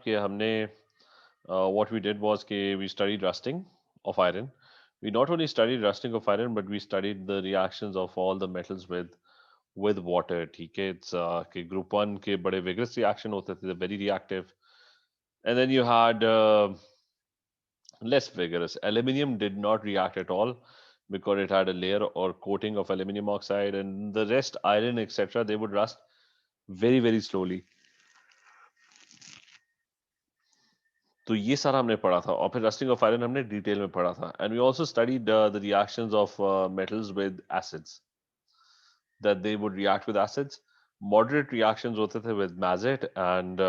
कि हमने what we did was कि we studied rusting of iron. We not only studied rusting of iron, but we studied the reactions of all the metals with water. ठीक है, it's कि group one के बड़े vigorous reaction होते थे, very reactive, and then you had less vigorous. Aluminium did not react at all because it had a layer or coating of aluminum oxide, and the rest, iron, etc., they would rust very, very slowly. तो ये सारा हमने पढ़ा था और फिर rusting of iron हमने detail में पढ़ा था and we also studied the reactions of metals with acids that they would react with acids moderate reactions होते थे विद मैजेट एंड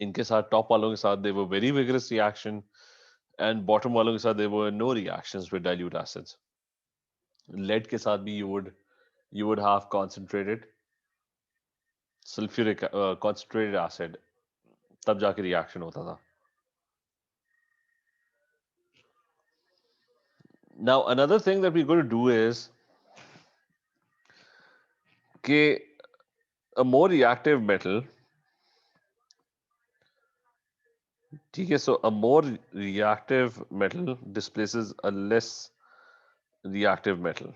इनके साथ टॉप वालों के साथ they were very vigorous reaction and bottom वालों के साथ they were no reactions with dilute acids lead के साथ भी you would have concentrated sulfuric concentrated acid तब जाके रिएक्शन होता था. Now another thing that we're going to do is कि a more reactive metal, ठीक है, so a more reactive metal displaces a less reactive metal.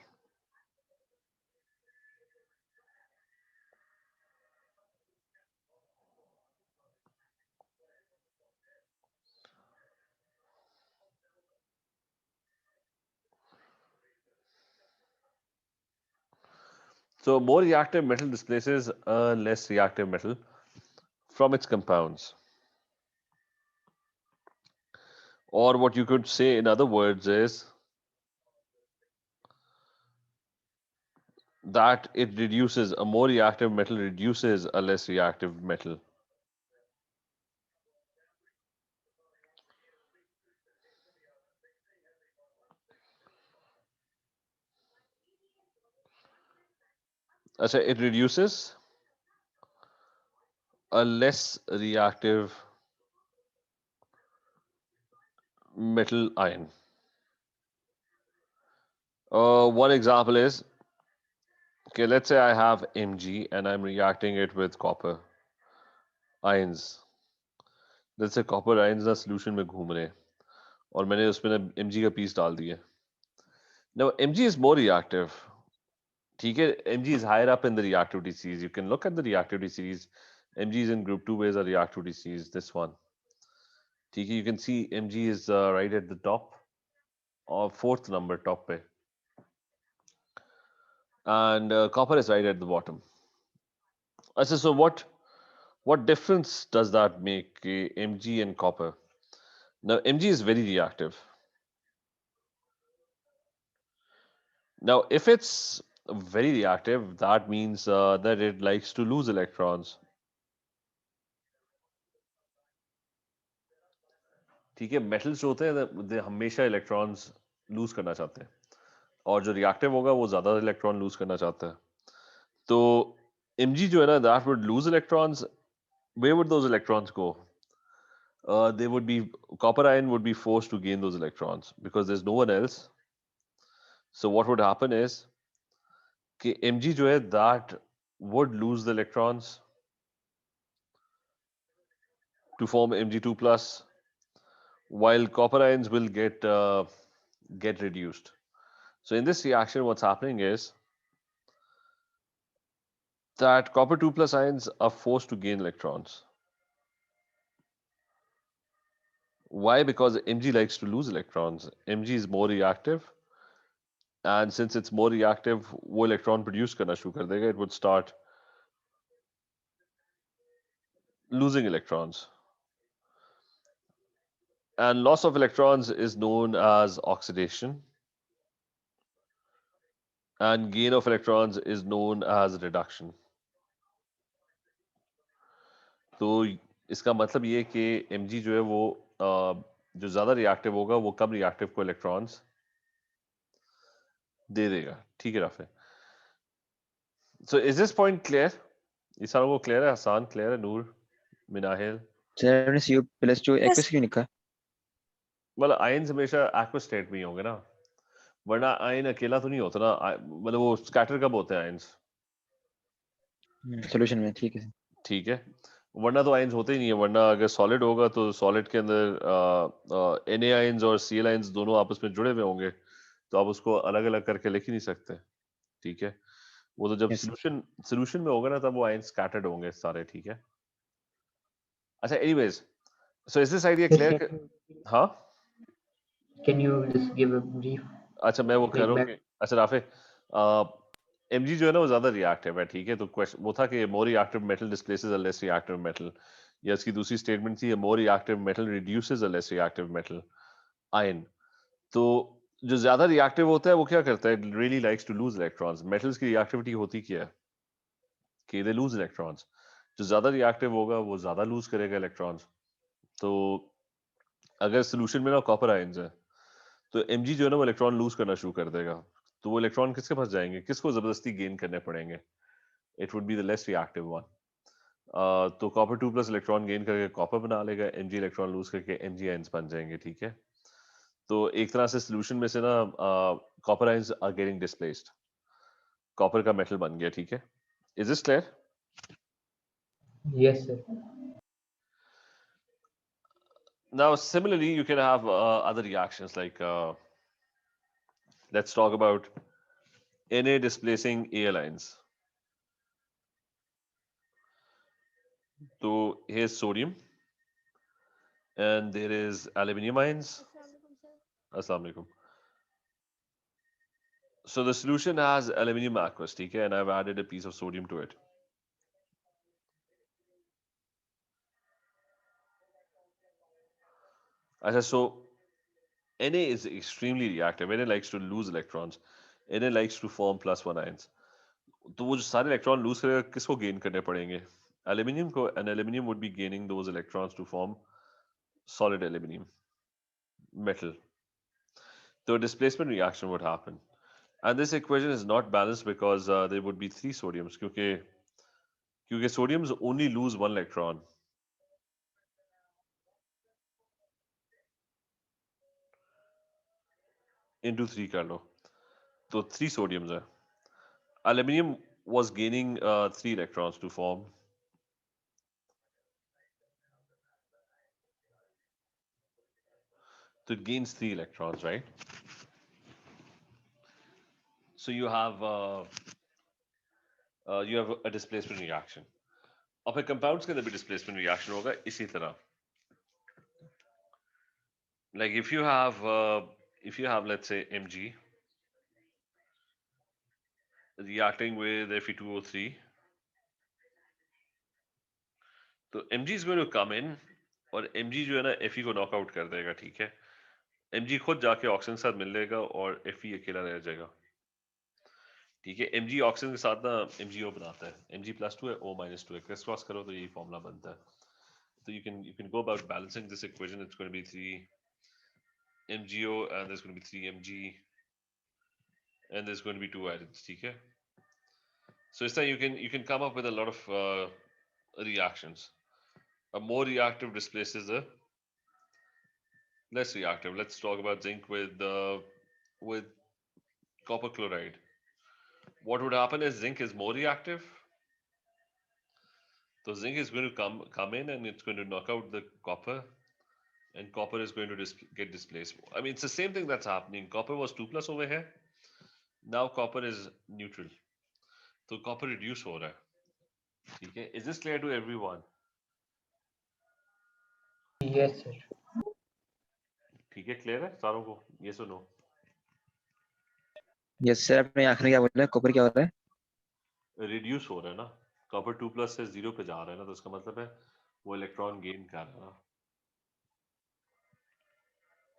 So a more reactive metal displaces a less reactive metal from its compounds. Or what you could say in other words is that it reduces, a more reactive metal reduces a less reactive metal. अच्छा, it reduces a less reactive metal ion. One example is, okay, let's say I have Mg and I'm reacting it with copper ions. Let's say copper ions ना solution में घूम रहे हैं और मैंने उसमें ना Mg का piece डाल दिया. Now Mg is more reactive. ठीक है, Mg is higher up in the reactivity series. You can look at the reactivity series. Mg is in group 2 base or reactivity series. This one. ठीक है, you can see Mg is right at the top or fourth number top पे. And copper is right at the bottom. So what difference does that make Mg and copper? Now Mg is very reactive. Now if it's very reactive, that means that it likes to lose electrons. ठीक है, metals जो होते हैं they हमेशा electrons lose करना चाहते हैं और जो reactive होगा वो ज्यादा electron lose करना चाहता है. तो Mg जो है ना, that would lose electrons. Where would those electrons go? They would be, copper ion would be forced to gain those electrons because there's no one else. So what would happen is कि Mg जो है that would lose the electrons to form Mg2 plus, while copper ions will get reduced. So in this reaction, what's happening is that copper 2 plus ions are forced to gain electrons. Why? Because Mg likes to lose electrons. Mg is more reactive, and since it's more reactive, वो electron produce करना शुरू कर देगा. It would start losing electrons. And loss of electrons is known as oxidation, and gain of electrons is known as reduction. तो इसका मतलब ये कि Mg जो है वो जो ज्यादा रिएक्टिव होगा वो कम रिएक्टिव को इलेक्ट्रॉन्स दे देगा. ठीक है Rafe. So is this point clear? ये सारों को क्लियर है? हसान क्लियर है? नूर, मिनाहिल? सर आपने Cu+2 एक्वस क्यों लिखा? मतलब आयंस हमेशा एक्वस स्टेट में ही होंगे ना, वरना आयन अकेला तो नहीं होता ना. मतलब वो स्कैटर कब होते हैं आयंस? सॉल्यूशन में. ठीक है. ठीक है, वरना तो आयंस होते ही नहीं है, वरना अगर सॉलिड होगा तो सॉलिड के अंदर Na आयंस और Cl आयंस दोनों आपस में जुड़े हुए होंगे, तो आप उसको अलग अलग करके लिख ही नहीं सकते। ठीक है, वो तो जब Yes, sir. सोल्यूशन में होगा ना तब वो आयंस स्कैटर्ड होंगे सारे। ठीक है, अच्छा anyways, so is this idea Yes, clear? sir. हाँ, Can you just give a brief अच्छा मैं वो कह रहा हूँ feedback? कि अच्छा राफे, Mg जो है ना वो ज्यादा रिएक्टिव है। ठीक है, तो क्वेश्चन वो था कि more reactive metal displaces a less reactive metal, या इसकी दूसरी स्टेटमेंट थी more reactive metal reduces a less reactive metal ion. तो जो ज्यादा रिएक्टिव होता है वो क्या करता है, really likes to lose electrons. Metals की रिएक्टिविटी होती क्या है कि दे लूज इलेक्ट्रॉन्स। जो ज्यादा रिएक्टिव होगा वो ज्यादा लूज करेगा इलेक्ट्रॉन्स। तो अगर सोल्यूशन में ना कॉपर आयंस है तो Mg जो है ना वो इलेक्ट्रॉन लूज करना शुरू कर देगा। तो वो इलेक्ट्रॉन किसके पास जाएंगे, किसको जबरदस्ती गेन करने पड़ेंगे? It would be the less reactive one. तो कॉपर 2 प्लस इलेक्ट्रॉन गेन करके कॉपर बना लेगा, Mg इलेक्ट्रॉन लूज करके Mg आयंस बन जाएंगे। ठीक है, तो एक तरह से सोल्यूशन में से ना copper ions are getting displaced, copper का मेटल बन गया। ठीक है, is this clear? Yes, sir. Now similarly you can have other reactions like let's talk about Na displacing Al ions. So here's sodium and there is aluminum ions. Assalamu alaikum. So the solution has aluminum aqueous, ठीक है, and I've added a piece of sodium to it. अच्छा, so Na is extremely reactive. Na likes to lose electrons. Na likes to form +1 ions. तो वो जो सारे electron lose करेगा किसको gain करने पड़ेंगे? एल्यूमिनियम को, and aluminium would be gaining those electrons to form solid aluminum metal. So a displacement reaction would happen. And this equation is not balanced because there would be 3 sodiums क्योंकि sodiums only lose 1 electron. Into 3 कर लो, तो 3 sodiums है. Aluminium was gaining 3 electrons to form. So it gains 3 electrons, right? So you have a displacement reaction. अब फिर compounds के अंदर भी displacement reaction होगा इसी तरह. Like if you have let's say Mg reacting with Fe2O3, तो Mg is going to come in और Mg जो है ना Fe को नॉकआउट कर देगा। ठीक है, Mg खुद जाके ऑक्सीजन के साथ मिल लेगा और Fe अकेला रह जाएगा। ठीक है, Mg ऑक्सीजन के साथ ना MgO बनाता है, Mg+2 है, O-2 है, क्रिस क्रॉस करो तो यही फॉर्मूला बनता है। तो you can go about balancing this equation. It's going to be 3 MgO and there's going to be 3 Mg and there's going to be 2 ions. ठीक है, so इस तरह you can come up with a lot of reactions. A more reactive displaces a less reactive. Let's talk about zinc with copper chloride. What would happen is zinc is more reactive. So zinc is going to come in and it's going to knock out the copper, and copper is going to get displaced. I mean, it's the same thing that's happening. Copper was 2 plus over here. Now copper is neutral. So copper reduce हो रहा है. ठीक है? Is this clear to everyone? Yes, sir. ठीक है, clear है सारों को? Yes or no? Yes, sir. आपने आखिर में क्या बोला? कॉपर क्या हो रहा है? Reduce हो रहा है ना. Copper 2 plus से 0 पे जा रहा है ना, तो इसका मतलब है वो इलेक्ट्रॉन गेन कर रहा है ना.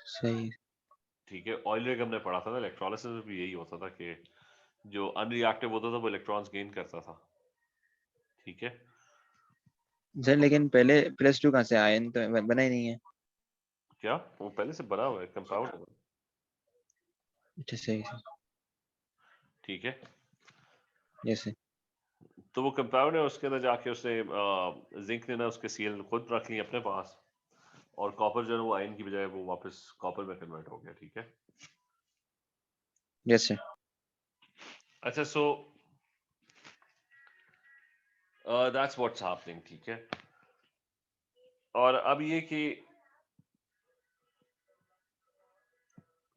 सही. ठीक है, ऑयल रिग हमने पढ़ा था ना, इलेक्ट्रोलिसिस में भी यही होता था कि जो अनरिएक्टिव होता था वो इलेक्ट्रॉन्स गेन करता था. ठीक है, सर लेकिन पहले +2 कहाँ से आयन तो बना ही नहीं है. क्या वो पहले से बना हुआ है, कंपाउंड है. अच्छा सही सही. ठीक है, यस सर. तो वो कंपाउंड है, उसके अंदर जाके उसने जिंक ने ना उसके सीएल खुद रख ली अपने पास, और कॉपर जो है वो आयन की बजाय वो वापस कॉपर में कन्वर्ट हो गया. ठीक है, यस सर. अच्छा सो दैट्स व्हाट्स हैपनिंग. ठीक है, और अब ये कि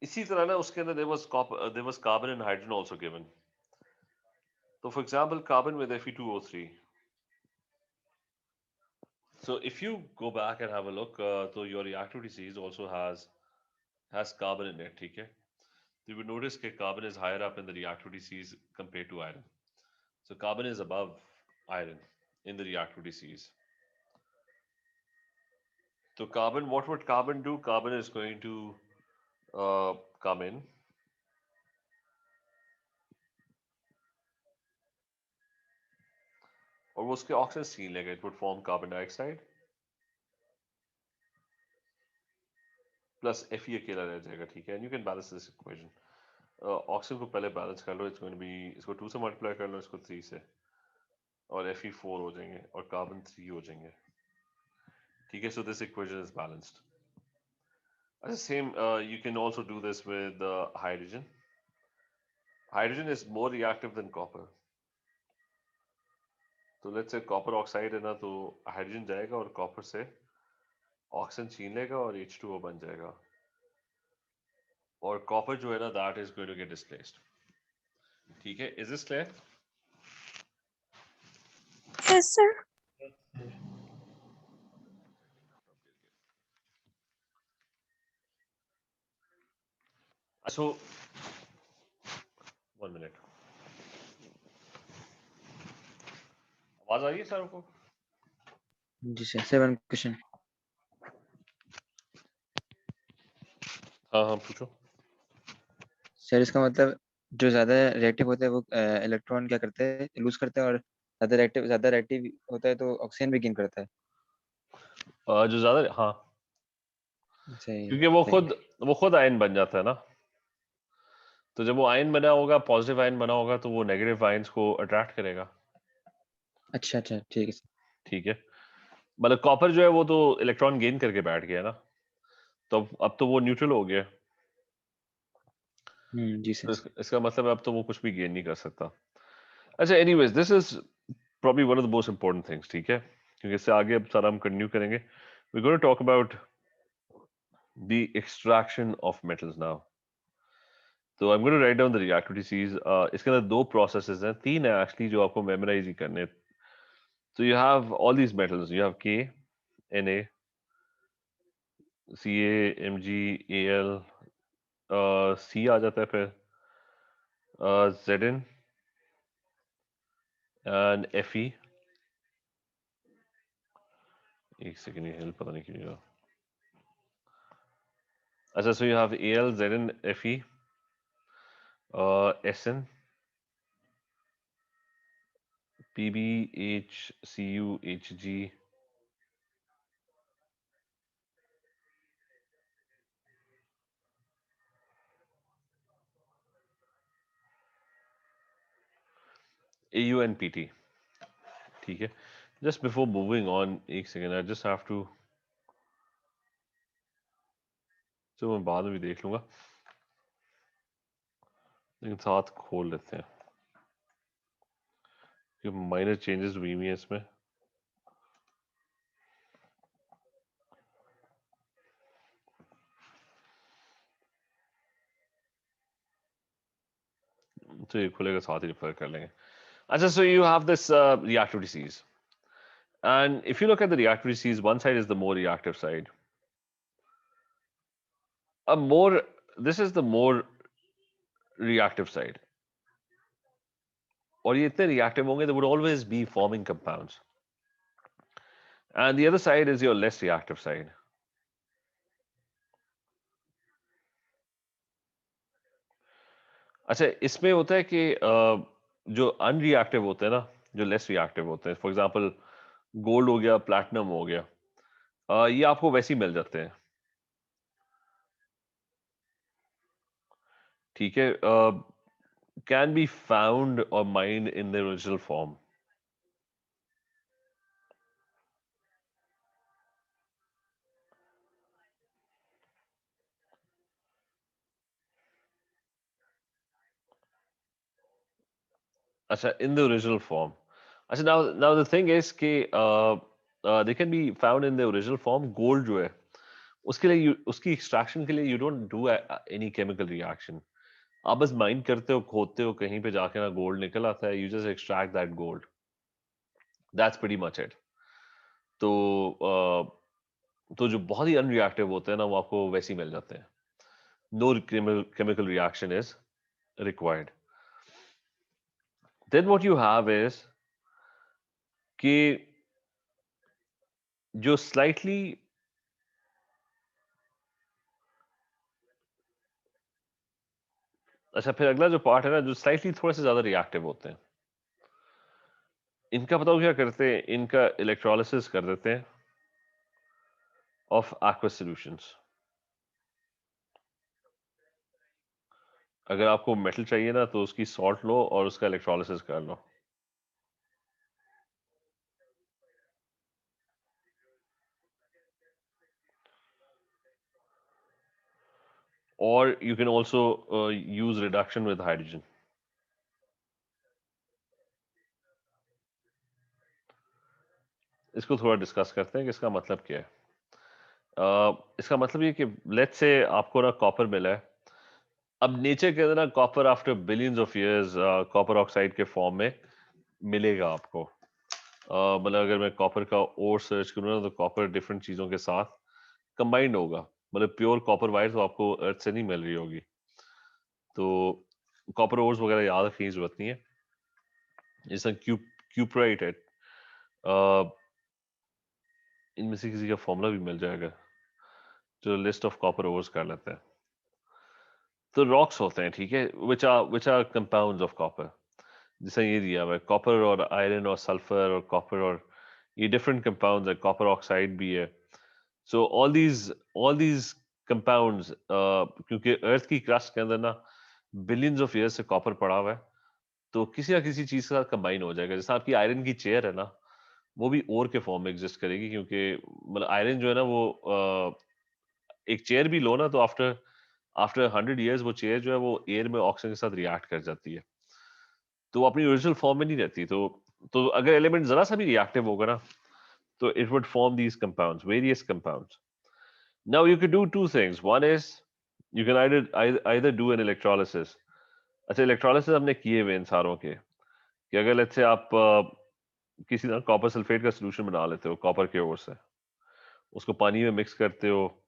इसी तरह ना उसके अंदर there was carbon and hydrogen also given. So for example, carbon with Fe2O3. So if you go back and have a look, so your reactivity series also has carbon in it, okay? So you would notice that carbon is higher up in the reactivity series compared to iron. So carbon is above iron in the reactivity series. So carbon, what would carbon do? Carbon is going to come in. और वो उसके oxygen छीन लेगा. It would form carbon dioxide plus Fe अकेला रह जाएगा, ठीक है? And you can balance this equation. Oxygen को पहले बैलेंस कर लो. It's going to be, इसको 2 से मल्टीप्लाई कर लो, इसको 3 से, और Fe4 हो जाएंगे और कार्बन 3 हो जाएंगे, ठीक है? So this equation is balanced. The same, you can also do this with hydrogen. Hydrogen is more reactive than copper. तो लेट्स से कॉपर ऑक्साइड है ना, तो हाइड्रोजन जाएगा और कॉपर से ऑक्सीजन छीन लेगा और H2O बन जाएगा, और कॉपर जो है ना, that is going to get displaced, ठीक है? Is this clear? Yes, sir. Yes, sir. So 1 minute, आवाज आ रही है सर को? जी सर, 7 क्वेश्चन. हाँ हाँ पूछो. सर इसका मतलब जो ज्यादा रिएक्टिव होता है वो इलेक्ट्रॉन क्या करते हैं, लूज करते हैं, और ज्यादा रिएक्टिव होता है तो ऑक्सीजन भी गेन करता है. जो ज्यादा, हाँ, सही क्योंकि सही. वो खुद आयन बन जाता है ना. तो जब वो आयन बना होगा, पॉजिटिव आयन बना होगा, तो वो नेगेटिव आयंस को अट्रैक्ट करेगा, अच्छा अच्छा, ठीक है सर. ठीक है? मतलब कॉपर जो है वो तो इलेक्ट्रॉन गेन करके बैठ गया ना, तो अब तो वो न्यूट्रल हो गया. जी सर. तो इसका मतलब है अब तो वो कुछ भी गेन नहीं कर सकता. अच्छा, anyways, this is probably one of the most important things, ठीक है? क्योंकि इससे आगे अब सारा हम कंटिन्यू करेंगे. we're going to talk about the extraction of metals now. तो I'm going to write down the reactivity series. इसके अंदर 2 processes हैं, 3 है actually, जो आपको memorize ही करने. So you have all these metals. You have K, Na, Ca, Mg, Al, C आ जाता है फिर, Zn and Fe. एक सेकंड, ये हेल्प पता नहीं क्यों नहीं. अच्छा, so you have Al, Zn, Fe, Sn, Pb, HCu, Hg, Au and Pt, ठीक है? Just before moving on, एक second, I just have to, जो मैं बाद में भी देख लूंगा, लेकिन साथ खोल लेते हैं कि माइनर चेंजेस हुई हुई हैं इसमें. तो ये खुलेगा, साथ ही रेफर कर लेंगे. अच्छा, so you have this reactivity series, and if you look at the reactivity series, one side is the more reactive side. A more, this is the more reactive side. और ये इतने reactive होंगे, they would always be forming compounds. And the other side is your less reactive side. अच्छा, इसमें होता है कि जो अनरिएक्टिव होते हैं ना, जो लेस रिएक्टिव होते हैं, फॉर एग्जांपल गोल्ड हो गया, प्लैटिनम हो गया, ये आपको वैसे ही मिल जाते हैं, ठीक है? कैन बी फाउंड और mind in the original form. अच्छा, इन द ओरिजिनल फॉर्म. अच्छा, नाउ द थिंग इज कि they can be found in the original form. Gold जो है उसके लिए उसकी एक्सट्रैक्शन के लिए you don't do any chemical reaction. आप बस माइन करते हो, खोदते हो, कहीं पे जाके ना गोल्ड निकल आता है, you just extract that gold. That's pretty much it. तो तो जो बहुत ही अनरिएक्टिव होते हैं ना वो आपको वैसे ही मिल जाते हैं. No chemical reaction is required. Then what you have is कि जो स्लाइटली अच्छा, फिर अगला जो पार्ट है ना जो स्लाइटली थोड़े से ज्यादा रिएक्टिव होते हैं, इनका बताओ क्या करते हैं. इनका इलेक्ट्रोलिसिस कर देते हैं ऑफ aqueous सॉल्यूशंस. अगर आपको मेटल चाहिए ना तो उसकी सॉल्ट लो और उसका इलेक्ट्रोलिसिस कर लो. और you can also use reduction with hydrogen. इसको थोड़ा डिस्कस करते हैं कि इसका मतलब क्या है. इसका मतलब ये कि लेट्स से आपको ना कॉपर मिला है. अब नेचर के अंदर ना copper after billions of years copper oxide के फॉर्म में मिलेगा आपको. मतलब अगर मैं कॉपर का और सर्च करूँ ना तो कॉपर डिफरेंट चीजों के साथ कंबाइंड होगा. मतलब प्योर कॉपर वायर तो आपको अर्थ से नहीं मिल रही होगी. तो कॉपर ओर्स वगैरह याद रखने की जरूरत नहीं है. जैसा क्यूपराइट है, इनमें से किसी का फॉर्मूला भी मिल जाएगा. जो लिस्ट ऑफ कॉपर ओर्स कर लेते हैं. तो रॉक्स होते हैं, ठीक है, which are compounds of copper. जैसा ये दिया हुआ है कॉपर और आयरन और सल्फर और कॉपर, और ये डिफरेंट कंपाउंड्स है. कॉपर ऑक्साइड भी है. सो ऑल दीज कंपाउंड्स, क्योंकि अर्थ की क्रस्ट के अंदर ना बिलियंस ऑफ ईयर्स से कॉपर पड़ा हुआ है, तो किसी ना किसी चीज के साथ कंबाइन हो जाएगा. जैसे आपकी आयरन की चेयर है ना, वो भी ओर के फॉर्म में एग्जिस्ट करेगी, क्योंकि मतलब आयरन जो है ना वो एक चेयर भी लो ना तो आफ्टर आफ्टर 100 ईयर्स वो चेयर जो है वो एयर में ऑक्सीजन के साथ रिएक्ट कर जाती है. तो वो अपनी ओरिजिनल फॉर्म में नहीं रहती. तो अगर एलिमेंट जरा सा भी रिएक्टिव होगा ना तो it would form these compounds, various compounds. Now you can do two things. One is you can either do an electrolysis. अच्छा, इलेक्ट्रोलिसिस हमने किए हुए इन सारों के, कि अगर लेट्स से आप किसी ना कॉपर सल्फेट का सोल्यूशन बना लेते हो कॉपर के ओर से, उसको पानी में मिक्स करते हो,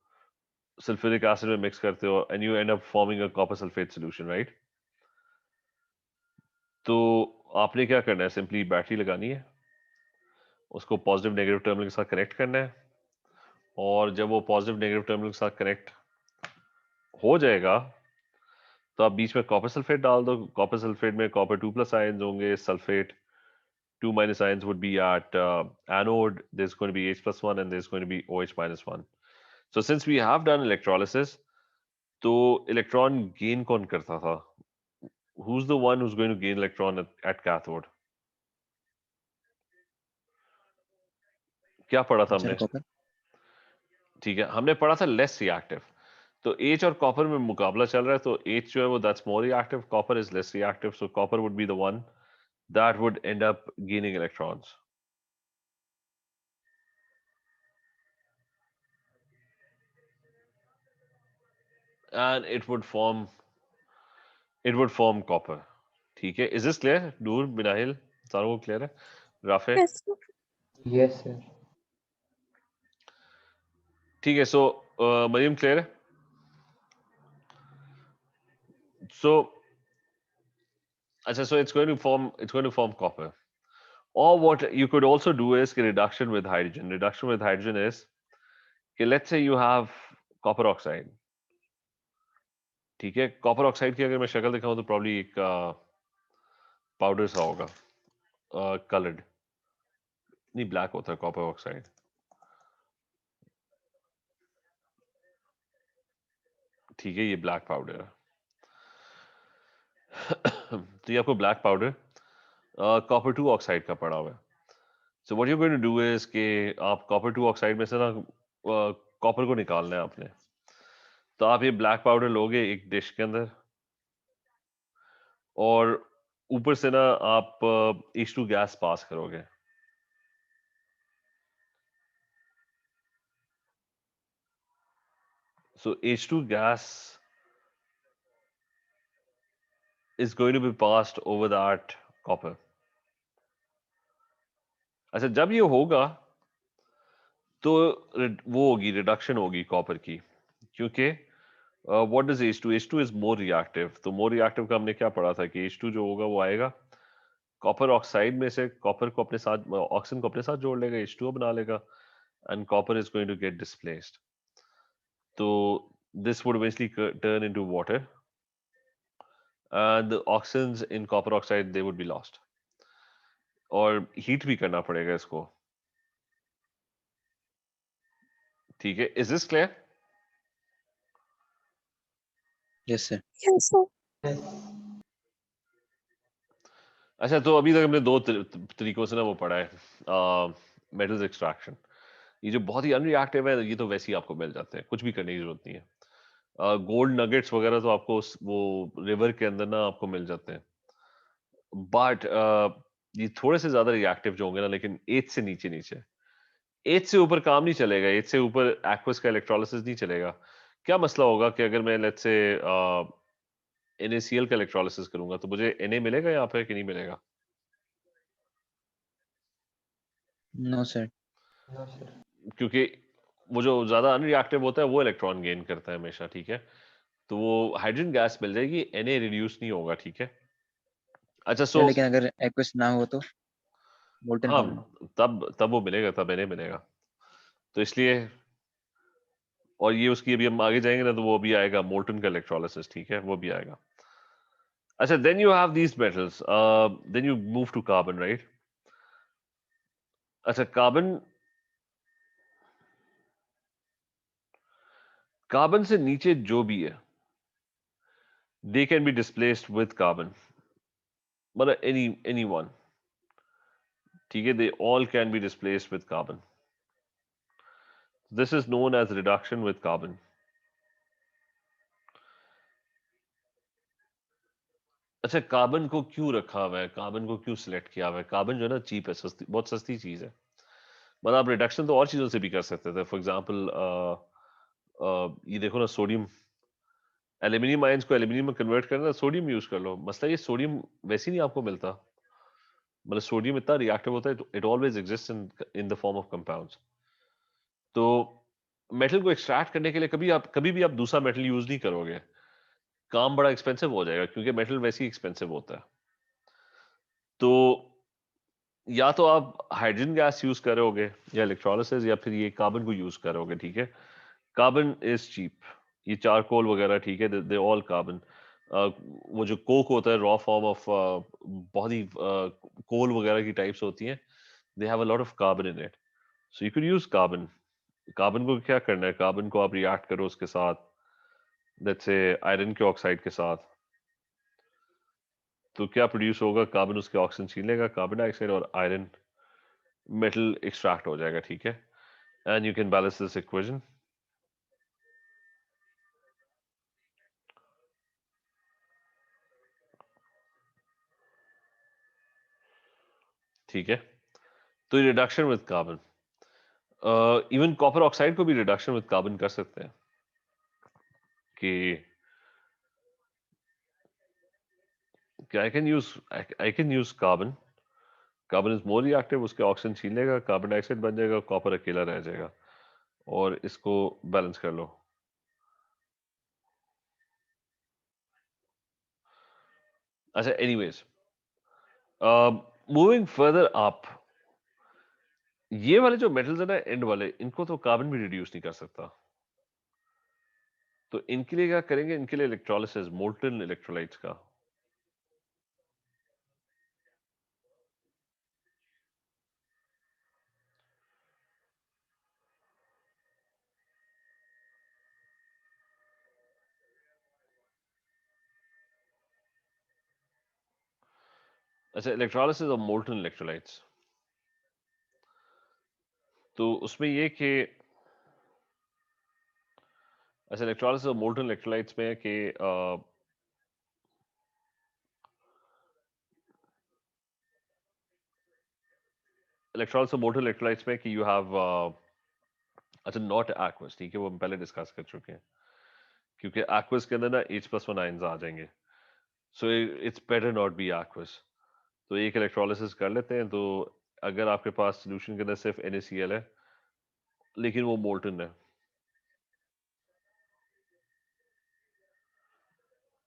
सल्फ्यूरिक एसिड में मिक्स करते हो, and you and up forming a copper sulphate solution, right. तो आपने क्या करना है, सिंपली बैटरी लगानी है, उसको पॉजिटिव नेगेटिव टर्मिनल के साथ कनेक्ट करना है, और जब वो पॉजिटिव नेगेटिव टर्मिनल के साथ कनेक्ट हो जाएगा तो आप बीच में कॉपर सल्फेट डाल दो. कॉपर सल्फेट में कॉपर 2+ आयन्स होंगे, sulphate 2- ions would be at anode. There's going to be H+1 and there's going to be OH-1. So since we have done electrolysis, तो इलेक्ट्रॉन गेन कौन करता था? Who's the one who's going to gain electron at cathode? क्या पढ़ा था हमने? Copper. ठीक है, हमने पढ़ा था लेस रिएक्टिव. तो H और कॉपर में मुकाबला चल रहा है, तो H जो है वो that's more reactive, copper is less reactive, so copper would be the one that would end up gaining electrons. And it would form copper. ठीक है, is this clear? नूर, बिनाहिल, सारों को क्लियर है? राफे? Yes. Yes, sir. ठीक है, सो Maryam clear है? So अच्छा, so it's going to form copper. Or what you could also do is reduction with hydrogen. Reduction with hydrogen is कि let's say you have copper oxide. ठीक है, copper oxide की अगर मैं शक्ल दिखाऊं तो प्रॉब्ली एक पाउडर सा होगा, कलर्ड नहीं, ब्लैक होता है कॉपर ऑक्साइड. ठीक है, ये ब्लैक पाउडर है. तो ये आपको ब्लैक पाउडर कॉपर 2 ऑक्साइड का पड़ा हुआ है. So what you going to do is कि आप कॉपर 2 ऑक्साइड में से ना कॉपर को निकालना है आपने. तो आप ये ब्लैक पाउडर लोगे एक डिश के अंदर, और ऊपर से ना आप H2 गैस पास करोगे. So H2 gas is going to be passed over that copper. अच्छा, जब ये होगा तो वो होगी रिडक्शन होगी कॉपर की, क्योंकि what does H2? H2 is more reactive. तो मोर रिएक्टिव का हमने क्या पढ़ा था कि H2 जो होगा वो आएगा कॉपर ऑक्साइड में से, कॉपर को अपने साथ, ऑक्सीजन को अपने साथ जोड़ लेगा, H2O बना लेगा, and copper is going to get displaced. So this would eventually turn into water, and the oxygens in copper oxide they would be lost. और हीट भी करना पड़ेगा इसको, ठीक है? Is this clear? Yes sir. Yes, sir. Yes. अच्छा, तो अभी तक हमने दो तरीकों से ना वो पढ़ा है मेटल्स एक्सट्रैक्शन। ये जो बहुत ही अनरिएक्टिव है ये तो वैसे ही आपको मिल जाते हैं, कुछ भी करने की जरूरत नहीं है। गोल्ड नगेट्स वगैरह तो आपको वो रिवर के अंदर ना आपको मिल जाते हैं, बट ये थोड़े से ज्यादा रिएक्टिव जो होंगे ना, लेकिन 8 से नीचे नीचे, 8 से ऊपर काम नहीं चलेगा, 8 से ऊपर एक्वस का इलेक्ट्रोलिसिस नहीं चलेगा। क्या मसला होगा कि अगर मैं लेट्स से NaCl का इलेक्ट्रोलिसिस करूंगा तो मुझे Na मिलेगा यहाँ पे कि नहीं मिलेगा? No sir. No, sir. क्योंकि वो जो ज्यादा अनरिएक्टिव होता है वो इलेक्ट्रॉन गेन करता है हमेशा, ठीक है? तो वो हाइड्रोजन गैस मिल जाएगी, Na रिड्यूस नहीं होगा, ठीक है? अच्छा, सर लेकिन अगर एक्वस ना हो तो मोल्टन हाँ, फॉर्म। तब वो मिलेगा, तब Na मिलेगा। तो इसलिए, और ये उसकी अभी हम आगे जाएंगे ना तो वो भी आएगा मोल्टन का इलेक्ट्रोलिसिस, ठीक है? वो भी आएगा। अच्छा, then you have these metals, then you move to carbon, right? अच्छा, कार्बन से नीचे जो भी है they can be displaced with carbon, but anyone, ठीक है? They all can be displaced with carbon. This is known as reduction with carbon. अच्छा, carbon को क्यों रखा हुआ है, कार्बन को क्यों सिलेक्ट किया हुआ है? कार्बन जो है ना चीप है, सस्ती, बहुत सस्ती चीज है। मतलब आप रिडक्शन तो और चीजों से भी कर सकते थे। फॉर एग्जांपल ये देखो ना, सोडियम, एल्यूमिनियम आयंस को एल्यूमिनियम में कन्वर्ट करना, सोडियम यूज कर लो। मसला ये सोडियम वैसे ही नहीं आपको मिलता, मतलब सोडियम इतना रिएक्टिव होता है, it always exist in the form of compounds. तो मेटल को एक्सट्रैक्ट करने के लिए कभी भी आप दूसरा मेटल यूज नहीं करोगे, काम बड़ा एक्सपेंसिव हो जाएगा, क्योंकि मेटल वैसे ही एक्सपेंसिव होता है। तो या तो आप हाइड्रोजन गैस यूज करोगे या इलेक्ट्रोलिसिस, या फिर ये कार्बन को यूज करोगे, ठीक है? कार्बन इज चीप, ये चारकोल वगैरह, ठीक है, दे ऑल कार्बन। वो जो कोक होता है, रॉ फॉर्म ऑफ बहुत ही कोल वगैरह की टाइप्स होती हैं, they have a lot of carbon in it, so you can use carbon. Carbon को क्या करना है, कार्बन को आप रिएक्ट करो उसके साथ, लेट्स से आयरन के ऑक्साइड के साथ, तो क्या प्रोड्यूस होगा? कार्बन उसके ऑक्सीजन छीन लेगा, कार्बन डाइऑक्साइड और आयरन, मेटल एक्सट्रैक्ट हो जाएगा, ठीक है? And you can balance this equation. ठीक है? तो ये reduction with carbon, even copper oxide को भी रिडक्शन विद कार्बन कर सकते हैं कि I can use carbon, carbon is more reactive, उसके ऑक्सीजन छीन लेगा, कार्बन डाइऑक्साइड बन जाएगा, कॉपर अकेला रह जाएगा, और इसको बैलेंस कर लो। अच्छा, एनीवेज, मूविंग फर्दर अप, ये वाले जो मेटल्स है ना एंड वाले, इनको तो कार्बन भी रिड्यूस नहीं कर सकता, तो इनके लिए क्या करेंगे? इनके लिए इलेक्ट्रोलिसिस, मोल्टन इलेक्ट्रोलाइट्स का। अच्छा, इलेक्ट्रोलिसिस ऑफ मोल्टन इलेक्ट्रोलाइट्स, तो उसमें ये कि, अच्छा, इलेक्ट्रोलिसिस ऑफ मोल्टन इलेक्ट्रोलाइट्स में कि इलेक्ट्रोलिसिस ऑफ मोल्टन इलेक्ट्रोलाइट्स में कि यू हैव, अच्छा, नॉट एक्वस, ठीक है, वो हम पहले डिस्कस कर चुके हैं। क्योंकि aqueous के अंदर ना H+1 आयंस आ जाएंगे, so it's better not be aqueous। तो एक इलेक्ट्रोलिसिस कर लेते हैं। तो अगर आपके पास सोल्यूशन के अंदर सिर्फ NaCl है लेकिन वो मोल्टन है,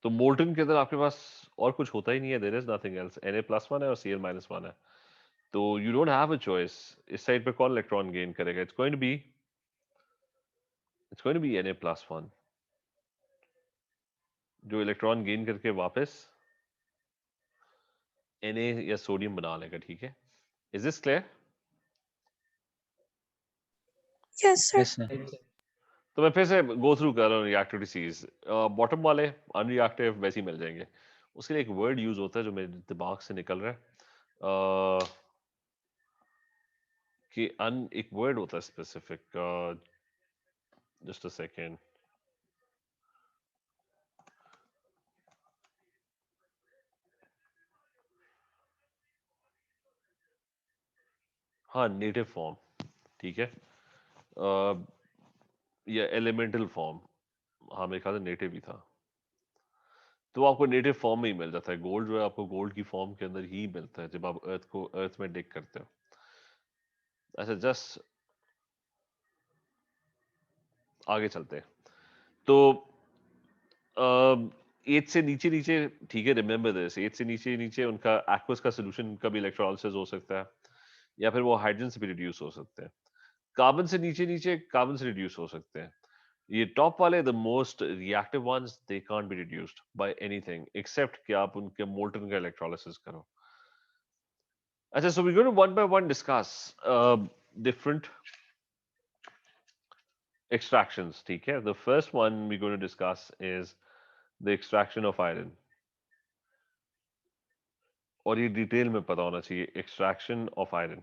तो मोल्टन के अंदर आपके पास और कुछ होता ही नहीं है, there is nothing else, Na+1 है और Cl-1 है, तो you don't have a choice. इस साइड पे कौन इलेक्ट्रॉन गेन करेगा? It's going to be Na+1 जो इलेक्ट्रॉन गेन करके वापस Na या सोडियम बना लेगा। ठीक है, is this clear? Yes, sir. Yes sir. Yes, sir. तो मैं फिर से गो थ्रू कर रहा हूँ रिएक्टिविटीज। बॉटम वाले अनरिएक्टिव वैसे ही मिल जाएंगे। उसके लिए एक वर्ड यूज होता है जो मेरे दिमाग से निकल रहा है, कि अन एक वर्ड होता है स्पेसिफिक, जस्ट अ सेकेंड। हाँ, नेटिव फॉर्म। ठीक है, या एलिमेंटल फॉर्म। हाँ, मेरे ख्याल से नेटिव ही था। तो आपको नेटिव फॉर्म में ही मिल जाता है। गोल्ड जो है आपको गोल्ड की फॉर्म के अंदर ही मिलता है जब आप अर्थ में डिग करते हो। अच्छा, जस्ट आगे चलते हैं। तो 8 से नीचे नीचे, ठीक है, रिमेंबर दिस, 8 से नीचे नीचे उनका एक्वस का सोल्यूशन का भी इलेक्ट्रोलिसिस हो सकता है, या फिर वो हाइड्रोजन से भी रिड्यूस हो सकते हैं। कार्बन से नीचे नीचे कार्बन से रिड्यूस हो सकते हैं। ये टॉप वाले the most reactive ones, they can't be reduced by anything except कि आप उनके मोल्टन का इलेक्ट्रोलिसिस करो। अच्छा, so we going to one by one discuss different extractions. ठीक है, the first one we're going to discuss is the extraction of iron, और ये डिटेल में पता होना चाहिए, extraction of iron.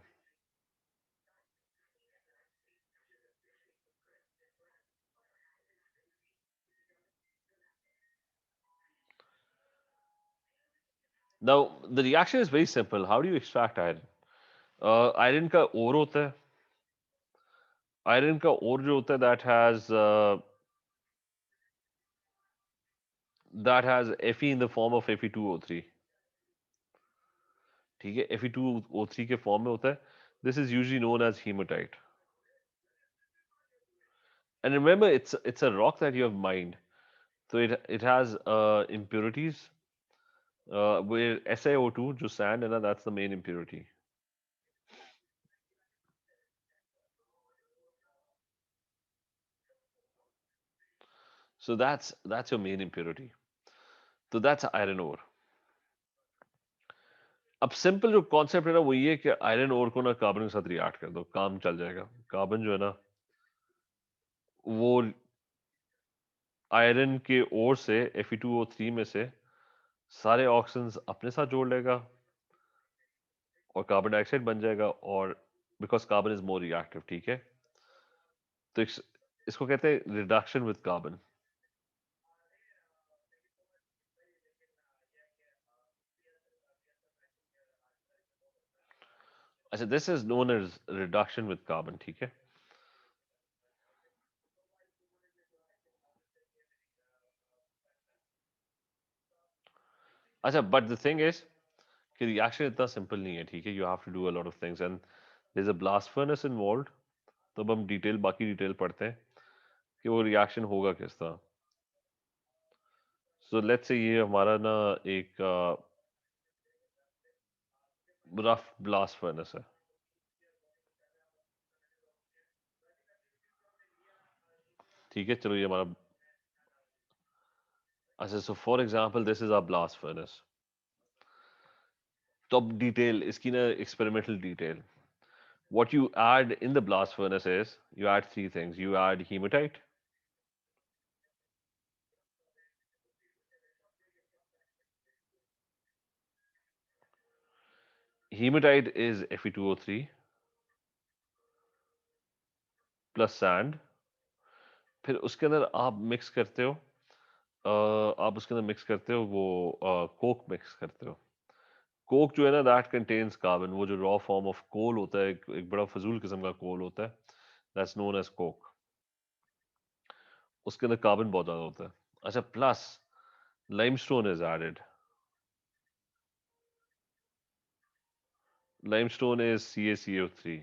Now the reaction is very simple. How do you extract iron? Iron का ore होता है, iron का ore जो होता है that has Fe in the form of Fe2O3. ठीक है, Fe2O3 के फॉर्म में होता है। This is usually known as hematite. And remember, it's a rock that you have mined, so it has impurities. Where SiO2 जो sand है ना, that's the main impurity. So that's your main impurity. So that's iron ore. अब simple जो concept है ना वो ये कि आयरन ओर को ना कार्बन के साथ रिएक्ट कर दो, काम चल जाएगा। कार्बन जो है ना वो आयरन के ओर से Fe2O3 में से सारे ऑक्सीजन अपने साथ जोड़ लेगा और कार्बन डाइऑक्साइड बन जाएगा, और because carbon is more reactive. ठीक है, तो इसको कहते हैं रिडक्शन विद कार्बन। अच्छा, this is known as reduction with carbon. ठीक है, अच्छा, बट द थिंग इज कि रिएक्शन इतना सिंपल नहीं है। ठीक है, you have to do a lot of things and there is a blast furnace involved. तो अब हम बाकी डिटेल पढ़ते हैं कि वो रिएक्शन होगा किस तरह। सो लेट्स से ये हमारा ना एक रफ ब्लास्ट फर्नेस है। ठीक है, चलो ये हमारा, अच्छा, so for example this is our blast furnace. तो अब डिटेल इसकी ना, experimental detail, what you add in the blast furnace is you add three things. You add hematite, hematite is Fe2O3 plus sand। फिर उसके अंदर आप mix करते हो, आप उसके अंदर मिक्स करते हो वो कोक मिक्स करते हो। कोक जो है ना दैट कंटेन्स कार्बन, वो जो रॉ फॉर्म ऑफ कोल होता है, एक बड़ा फजूल किस्म का कोल होता है, दैट्स नोन एज कोक। उसके अंदर कार्बन बहुत ज्यादा होता है। अच्छा, plus limestone is added. Limestone is CaCO3.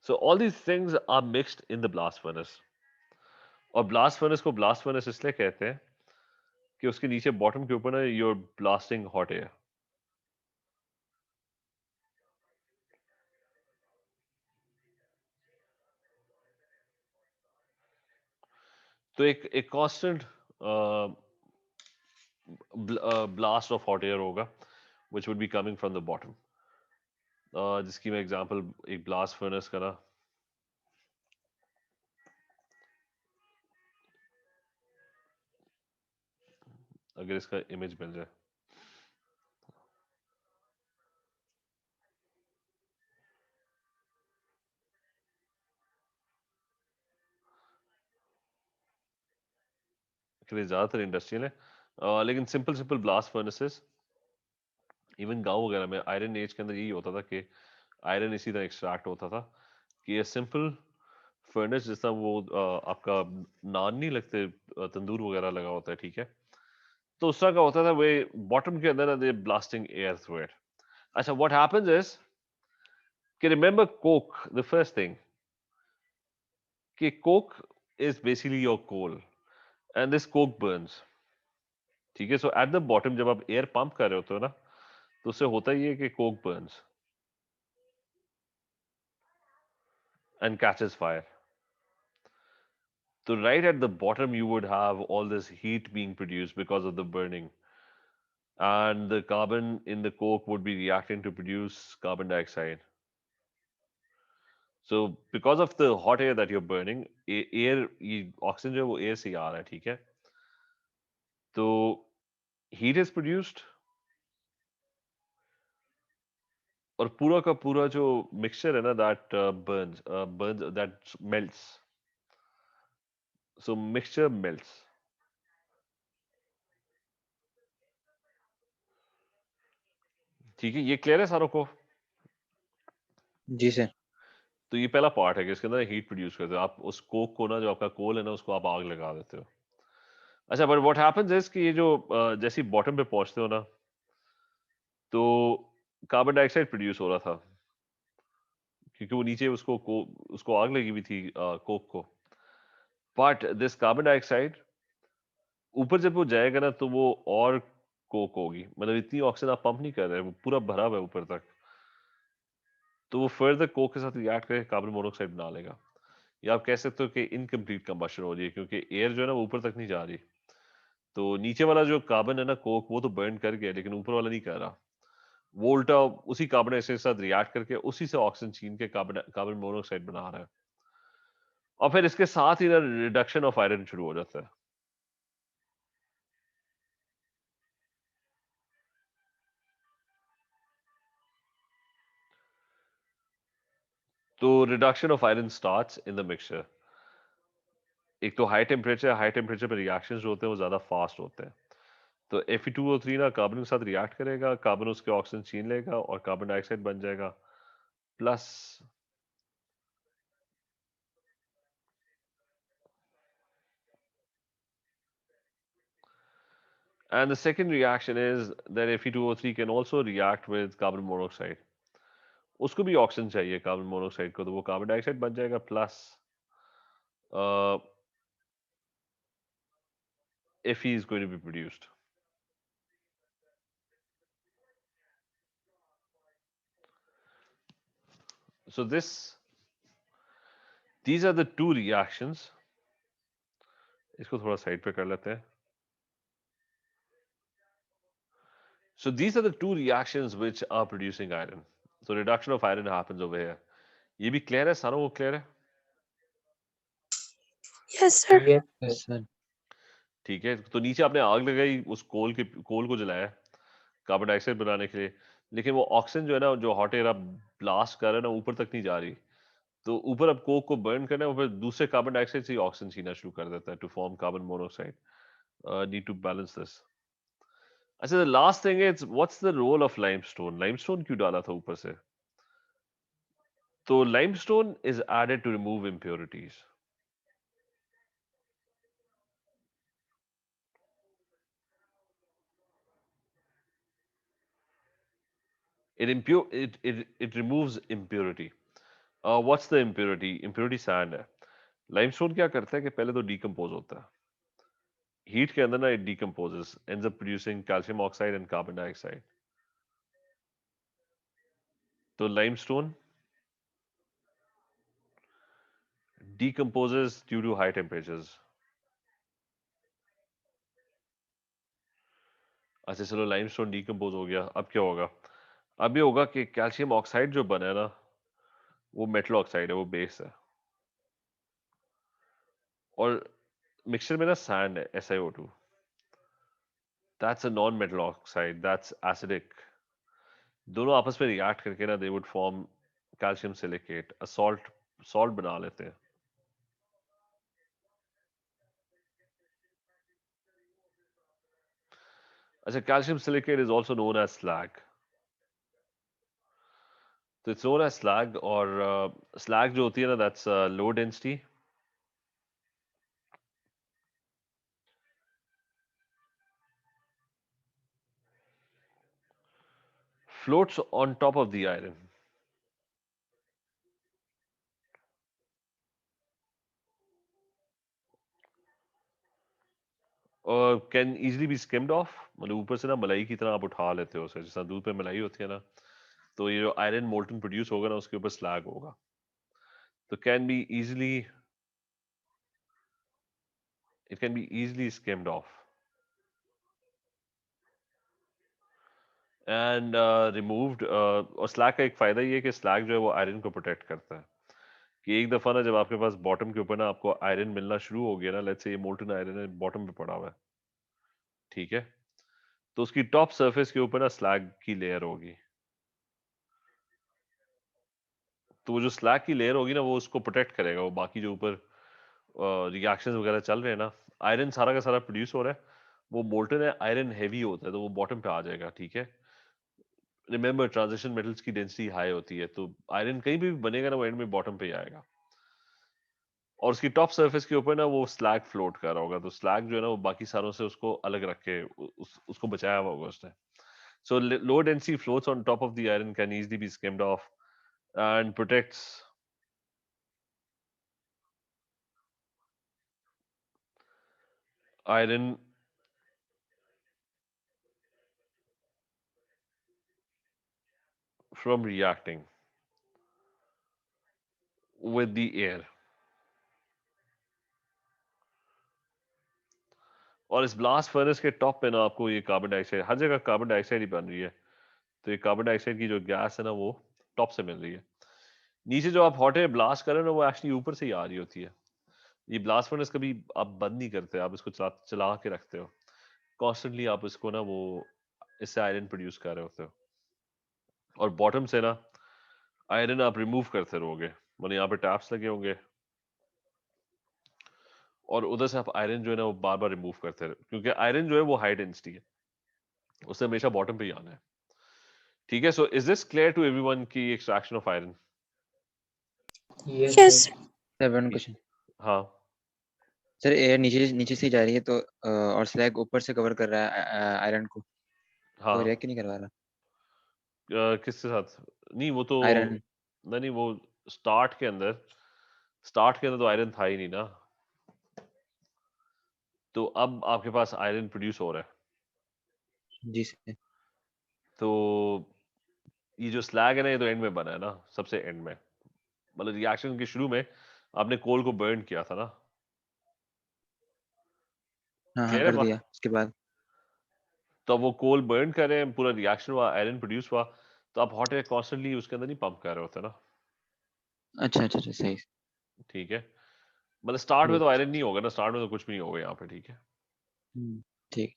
So all these things are mixed in the blast furnace. और blast furnace को blast furnace इसलिए कहते हैं कि उसके नीचे bottom के ऊपर ना you're blasting hot air. तो एक constant blast of hot air होगा which would be coming from the bottom. जिसकी मैं एग्जांपल एक blast furnace का ना, अगर इसका इमेज मिल जाए, ज़्यादातर इंडस्ट्रियल है, लेकिन सिंपल ब्लास्ट फर्नेसेस इवन गांव वगैरह में आयरन एज के अंदर यही होता था कि आयरन इसी तरह एक्सट्रैक्ट होता था कि ये सिंपल फर्नेस जिस तरह वो आपका नान नहीं लगते, तंदूर वगैरह लगा होता है, ठीक है, तो उस तरह का होता था। वे बॉटम के अंदर they blasting air through it. अच्छा, व्हाट हैपेंस इज कि remember coke, the first thing कि coke is basically your coal and this coke burns, ठीक है। सो एट द बॉटम जब आप एयर पंप कर रहे होते हो ना, तो उससे होता ही है कि Coke Burns and catches fire. So right at the bottom you would have all this heat being produced because of the burning, and the carbon in the coke would be reacting to produce carbon dioxide. So because of the hot air that you're burning, air oxygen जो है वो air से ही आ रहा है, ठीक है, तो heat is produced और पूरा का पूरा जो mixture है ना that burns that melts, so mixture melts. ठीक है, ये क्लियर है सारों को? जी सर। तो ये पहला पार्ट है कि इसके अंदर हीट प्रोड्यूस करते हो आप, उस कोक को ना, जो आपका कोल है ना, उसको आप आग लगा देते हो। अच्छा, बट व्हाट हैपेंस इज कि ये जो जैसे बॉटम पे पहुंचते हो ना, तो कार्बन डाइऑक्साइड प्रोड्यूस हो रहा था क्योंकि वो नीचे उसको आग लगी हुई थी कोक को। बट दिस कार्बन डाइऑक्साइड ऊपर जब वो जाएगा ना, तो वो और कोक होगी, मतलब इतनी ऑक्सीजन आप पंप नहीं कर रहे, वो पूरा भरा हुआ है ऊपर तक, तो वो फर्दर कोक के साथ रिएक्ट करके कार्बन मोनोऑक्साइड बना लेगा। या आप कह सकते हो कि इनकम्प्लीट कंबशन हो रही है क्योंकि एयर जो है ना वो ऊपर तक नहीं जा रही, तो नीचे वाला जो कार्बन है ना कोक, वो तो बर्न कर गया, लेकिन ऊपर वाला नहीं कर रहा, वो उल्टा उसी कार्बन डाइऑक्साइड के साथ रिएक्ट करके उसी से ऑक्सीजन छीन के कार्बन कार्बन मोनोऑक्साइड बना रहा है, और फिर इसके साथ ही ना रिडक्शन ऑफ आयरन शुरू हो जाता है। तो reduction of iron starts in the mixture. एक तो हाई टेम्परेचर पे रिएक्शंस जो होते हैं वो ज्यादा फास्ट होते हैं, तो Fe2O3 ना कार्बन के साथ रिएक्ट करेगा, कार्बन उसके ऑक्सीजन छीन लेगा और कार्बन डाइऑक्साइड बन जाएगा, plus and the second reaction is that Fe2O3 can also react with carbon monoxide, उसको भी ऑक्सीजन चाहिए कार्बन मोनोऑक्साइड को, तो वो कार्बन डाइऑक्साइड बन जाएगा, plus Fe is going to be produced. So these are the two reactions. इसको थोड़ा साइड पे कर लेते हैं। So these are the two reactions which are producing iron. So reduction of iron happens over here. ये भी clear है, सारों को क्लियर है? Yes, sir. Yes, sir. Yes sir. ठीक है, तो नीचे आपने आग लगाई, उस कोल को जलाया कार्बन डाइऑक्साइड बनाने के लिए, लेकिन वो ऑक्सीजन जो है ना, जो हॉट एयर आप ब्लास्ट कर रहे हैं ना, ऊपर तक नहीं जा रही, तो ऊपर अब कोक को बर्न करना है, और फिर दूसरे कार्बन डाइऑक्साइड से ही ऑक्सीजन छीना शुरू कर देता है to form carbon monoxide. Need to balance this. अच्छा, the last thing is what's the role of limestone. Limestone क्यों डाला था ऊपर से? तो limestone is added to remove impurities. it removes impurity. What's the impurity? Impurity sand है. Limestone क्या करता है कि पहले तो decompose होता है. हीट के अंदर ना it decomposes, ends up producing calcium oxide and carbon dioxide. तो limestone decomposes due to high temperatures. अच्छा चलो limestone decompose हो गया. अब क्या होगा? अब ये होगा कि कैल्शियम ऑक्साइड जो बना है ना वो मेटल ऑक्साइड है, वो बेस है. और मिक्सचर में ना सैंड है, SiO2. That's a non-metal oxide. That's acidic. दोनों आपस में रिएक्ट करके ना they would form calcium silicate, a salt बना लेते हैं. अच्छा, calcium silicate is also known as slag. तो इट्स नोन एज स्लैग. और स्लैग जो होती है ना that's low density. Floats on top of the iron. Can easily be skimmed off. मतलब ऊपर से ना मलाई की तरह आप उठा लेते हो उसे, जैसा दूध पे मलाई होती है ना, तो ये जो आयरन मोल्टन प्रोड्यूस होगा ना उसके ऊपर स्लैग होगा. तो can be easily it can be easily skimmed off and removed. और स्लैग का एक फायदा ये है कि स्लैग जो है वो आयरन को प्रोटेक्ट करता है. कि एक दफा ना जब आपके पास बॉटम के ऊपर ना आपको आयरन मिलना शुरू हो गया ना, लेट्स से ये मोल्टन आयरन है बॉटम पे पड़ा हुआ है, ठीक है, तो उसकी टॉप सरफेस के ऊपर ना स्लैग की लेयर होगी. तो वो जो स्लैग की लेयर होगी ना वो उसको प्रोटेक्ट करेगा. वो बाकी जो ऊपर रिएक्शंस वगैरह चल रहे हैं ना, आयरन सारा का सारा प्रोड्यूस हो रहा है, वो मोल्टन है, आयरन हैवी होता है तो वो बॉटम पे आ जाएगा. ठीक है, रिमेंबर ट्रांजिशन मेटल्स की डेंसिटी हाई होती है, तो आयरन कहीं भी बनेगा ना वो एंड में बॉटम पे ही आएगा. और उसकी टॉप सरफेस के ऊपर ना वो स्लैग फ्लोट कर रहा होगा. तो स्लैग जो है ना वो बाकी सारों से उसको अलग रख के उसको बचाया हुआ होगा उसने. So low density floats on top of the iron can easily be skimmed off and protects iron from reacting with the air. और इस ब्लास्ट फर्नेस के टॉप पे ना आपको ये कार्बन डाइऑक्साइड, हर जगह कार्बन डाइऑक्साइड ही बन रही है. तो ये कार्बन डाइऑक्साइड की जो गैस है ना वो टॉप से मिल रही है. नीचे जो आप हॉट एयर ब्लास्ट कर रहे हो ना वो एक्चुअली ऊपर से ही आ रही होती है. ये ब्लास्ट फर्नेस कभी आप बंद नहीं करते, आप इसको चला के रखते हो कॉन्स्टेंटली. आप इसको ना वो इससे आयरन प्रोड्यूस कर रहे होते हो. और बॉटम से ना आयरन आप रिमूव करते रहोगे. मतलब यहाँ पे टैप्स लगे होंगे और उधर से आप आयरन जो है ना वो बार बार रिमूव करते रहो, क्योंकि आयरन जो है वो हाई डेंसिटी है, उससे हमेशा बॉटम पे ही आना है. ठीक है, so is this clear to everyone की extraction of iron? Yes, Yes, sir. sir. Sir one question. हाँ. सर एयर नीचे नीचे से ही जा रही है तो और स्लैग ऊपर से कवर कर रहा है आयरन को, तो हाँ. रिएक्ट क्यों नहीं करवा रहा किसके साथ? नहीं वो तो आयरन? नहीं वो स्टार्ट के अंदर तो आयरन था ही नहीं ना. तो अब आपके पास आयरन प्रोड्यूस हो रहा है. जी सर. तो ये जो स्लैग है ना ये तो एंड में बना है ना, सबसे एंड में. मतलब रिएक्शन के शुरू में आपने कोल को बर्न किया था ना. हाँ हाँ क्लियर है कर दिया उसके बाद. तो अब वो कोल बर्न कर रहे हैं, पूरा रिएक्शन हुआ, आयरन प्रोड्यूस हुआ, तो आप हॉट एयर कॉन्स्टेंटली उसके अंदर नहीं पंप कर रहे होते ना. अच्छा अच्छा अच्छा सही. ठीक है, मतलब स्टार्ट में ठीक. तो आयरन नहीं होगा ना, स्टार्ट में तो कुछ भी नहीं होगा यहाँ पे. ठीक है, ठीक.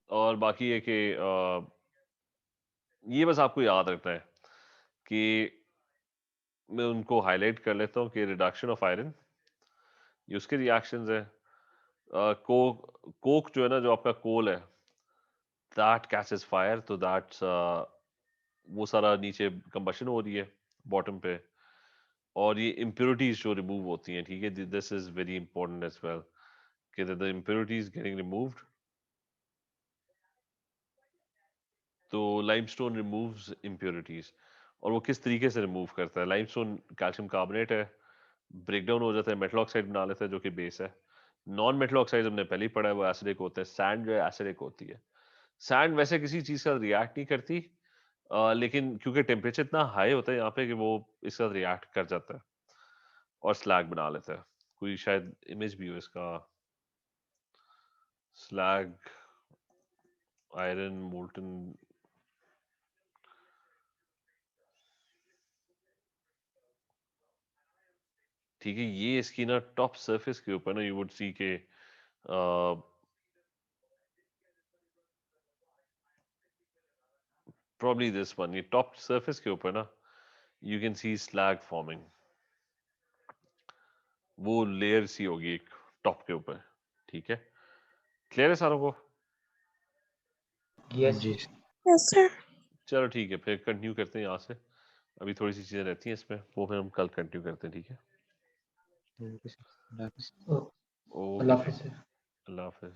और बाकी है कि ये बस आपको याद रखना है कि मैं उनको हाईलाइट कर लेता हूँ कि रिडक्शन ऑफ आयरन ये उसके रिएक्शंस है. कोक जो है ना, जो आपका कोल है, दैट कैचेस फायर, तो दैट्स वो सारा नीचे कंबशन हो रही है बॉटम पे. और ये इम्प्योरिटीज जो रिमूव होती हैं, ठीक है, this is very important as well कि द इम्प्योरिटीज गेटिंग रिमूव्ड. तो लाइमस्टोन रिमूव्स इम्प्योरिटीज, और वो किस तरीके से रिमूव करता है? लाइमस्टोन कैल्शियम कार्बोनेट है, ब्रेक डाउन हो जाता है, मेटल ऑक्साइड बना लेता है जो कि बेस है। नॉन मेटल ऑक्साइड हमने पहले ही पढ़ा है वो एसिडिक होते हैं। सैंड जो है एसिडिक होती है। सैंड वैसे किसी चीज का रिएक्ट नहीं करती, लेकिन क्योंकि टेम्परेचर इतना हाई होता है यहाँ पे कि वो इसका रिएक्ट कर जाता है और स्लैग बना लेता है। कोई शायद इमेज भी हो इसका, स्लैग आयरन मोल्टन। ठीक है, ये इसकी ना टॉप सरफेस के ऊपर ना यू वुड सी के probably this one, ये टॉप सरफेस के ऊपर ना you can see slag forming. वो लेयर सी होगी एक टॉप के ऊपर। ठीक है, क्लियर है सारों को? Yes. जी Yes, sir. चलो ठीक है, फिर कंटिन्यू करते हैं यहाँ से। अभी थोड़ी सी चीजें रहती हैं इसमें, वो फिर हम कल कंटिन्यू करते हैं। ठीक है, ठीक है सर, अल्लाह हाफिज़। Oh, okay, Allah Hafiz, sir. अल्लाह हाफिज।